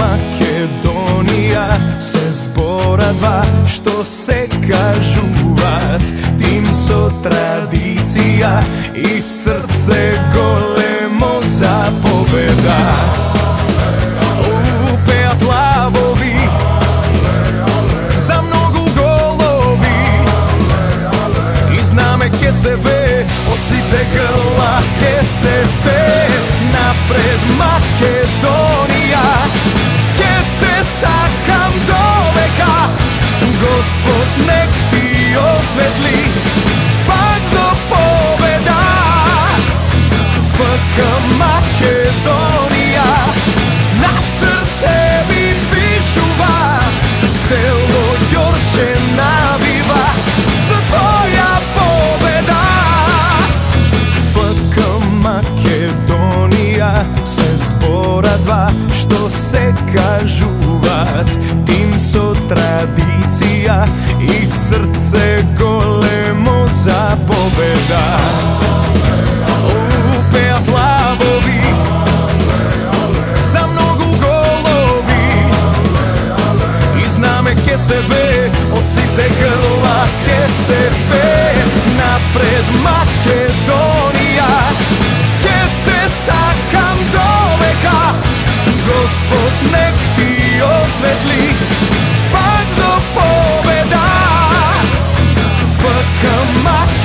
Македонија се збора два што се кажуваат, тим со традиција и срце големо за победа. Пеат лавови за многу голови и знаме ке се ве од сите грла, ке се ве напред Македонија, ке те сакам до века. Господ нек ти осветли пак до победа. ФК Македонија на срце ми пишува, цело Ѓорче навива за твоја победа. ФК Македонија се збора два што се кажуваат, тим со традиција и срце големо за победа. Пеат лавови за многу голови и знаме ке се ве од сите грла, ке се ве напред Македонија, ке те сакам до века. Господ нек ти осветли пак до победа. ФК Македонија.